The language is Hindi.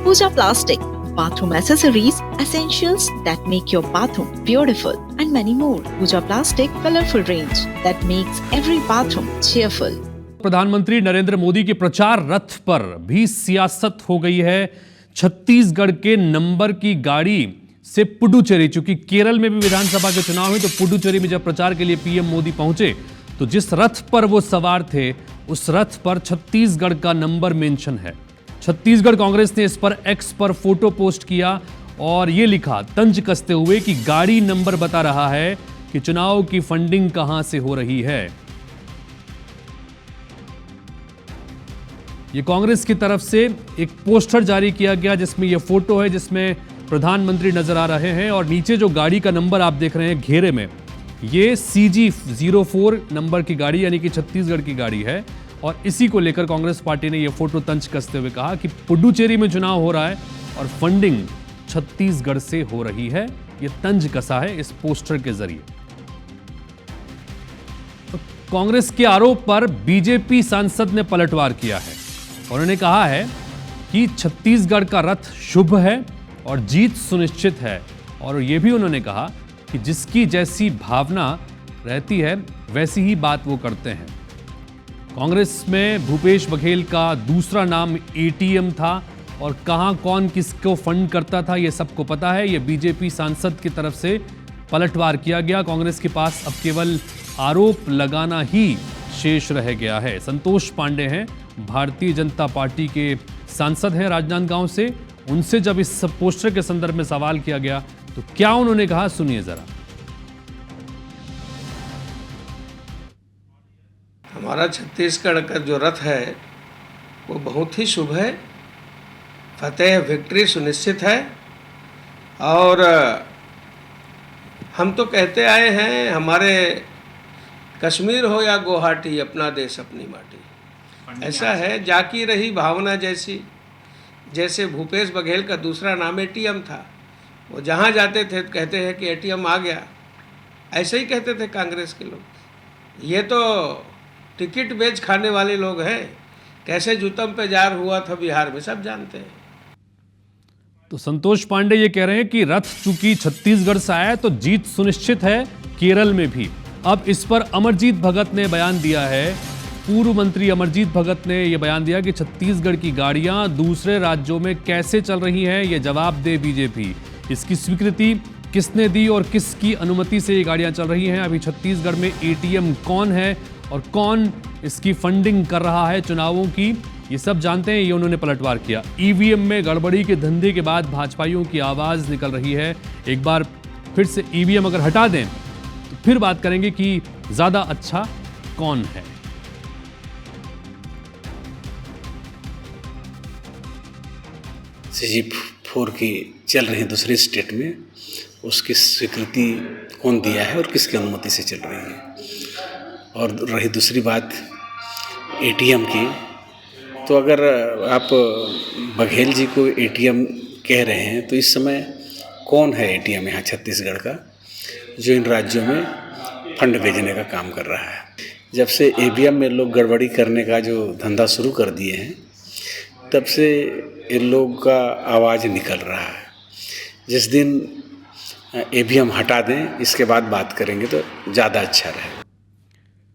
Pooja Plastic, bathroom accessories, essentials that make your bathroom beautiful, and many more. Pooja Plastic, colorful range that makes every bathroom cheerful. प्रधानमंत्री नरेंद्र मोदी के प्रचार रथ पर भी सियासत हो गई है। छत्तीसगढ़ के नंबर की गाड़ी से पुडुचेरी, चूंकि केरल में भी विधानसभा के चुनाव हुए, तो पुडुचेरी में जब प्रचार के लिए पीएम मोदी पहुंचे तो जिस रथ पर वो सवार थे उस रथ पर छत्तीसगढ़ का नंबर मेंशन है। छत्तीसगढ़ कांग्रेस ने इस पर एक्स पर फोटो पोस्ट किया और ये लिखा तंज कसते हुए कि गाड़ी नंबर बता रहा है कि चुनाव की फंडिंग कहां से हो रही है। ये कांग्रेस की तरफ से एक पोस्टर जारी किया गया जिसमें ये फोटो है, जिसमें प्रधानमंत्री नजर आ रहे हैं और नीचे जो गाड़ी का नंबर आप देख रहे हैं घेरे में, ये CG04 नंबर की गाड़ी यानी कि छत्तीसगढ़ की गाड़ी है। और इसी को लेकर कांग्रेस पार्टी ने यह फोटो तंज कसते हुए कहा कि पुडुचेरी में चुनाव हो रहा है और फंडिंग छत्तीसगढ़ से हो रही है। यह तंज कसा है इस पोस्टर के जरिए। तो कांग्रेस के आरोप पर बीजेपी सांसद ने पलटवार किया है। उन्होंने कहा है कि छत्तीसगढ़ का रथ शुभ है और जीत सुनिश्चित है। और यह भी उन्होंने कहा कि जिसकी जैसी भावना रहती है वैसी ही बात वो करते हैं। कांग्रेस में भूपेश बघेल का दूसरा नाम ATM था और कहां कौन किसको फंड करता था ये सबको पता है। ये बीजेपी सांसद की तरफ से पलटवार किया गया। कांग्रेस के पास अब केवल आरोप लगाना ही शेष रह गया है। संतोष पांडे हैं, भारतीय जनता पार्टी के सांसद हैं राजनांदगांव से। उनसे जब इस पोस्टर के संदर्भ में सवाल किया गया तो क्या उन्होंने कहा, सुनिए जरा। हमारा छत्तीसगढ़ का जो रथ है वो बहुत ही शुभ है। फतेह, विक्ट्री सुनिश्चित है। और हम तो कहते आए हैं, हमारे कश्मीर हो या गुवाहाटी, अपना देश अपनी माटी। ऐसा है, जाकी रही भावना जैसी। जैसे भूपेश बघेल का दूसरा नाम ATM था, वो जहाँ जाते थे तो कहते हैं कि ATM आ गया। ऐसे ही कहते थे कांग्रेस के लोग। ये तो टिकट बेच खाने वाले लोग हैं। कैसे जूतम पे जार हुआ था बिहार में सब जानते हैं। तो संतोष पांडे ये कह रहे हैं कि रथ चूंकि छत्तीसगढ़ से आया है तो जीत सुनिश्चित है केरल में भी। अब इस पर अमरजीत भगत ने बयान दिया है। पूर्व मंत्री अमरजीत भगत ने यह बयान दिया कि छत्तीसगढ़ की गाड़ियां दूसरे राज्यों में कैसे चल रही हैं, ये जवाब दे बीजेपी। इसकी स्वीकृति किसने दी और किसकी अनुमति से ये गाड़ियां चल रही हैं। अभी छत्तीसगढ़ में ATM कौन है और कौन इसकी फंडिंग कर रहा है चुनावों की, ये सब जानते हैं। ये उन्होंने पलटवार किया। EVM में गड़बड़ी के धंधे के बाद भाजपाइयों की आवाज निकल रही है। एक बार फिर से EVM अगर हटा दें तो फिर बात करेंगे कि ज्यादा अच्छा कौन है। CG4 की चल रही दूसरे स्टेट में, उसकी स्वीकृति कौन दिया है और किसकी अनुमति से चल रही है। और रही दूसरी बात ATM की, तो अगर आप बघेल जी को ATM कह रहे हैं तो इस समय कौन है ATM यहाँ छत्तीसगढ़ का जो इन राज्यों में फंड भेजने का काम कर रहा है। जब से EVM में लोग गड़बड़ी करने का जो धंधा शुरू कर दिए हैं तब से इन लोगों का आवाज़ निकल रहा है। जिस दिन EVM हटा दें इसके बाद बात करेंगे तो ज़्यादा अच्छा रहेगा।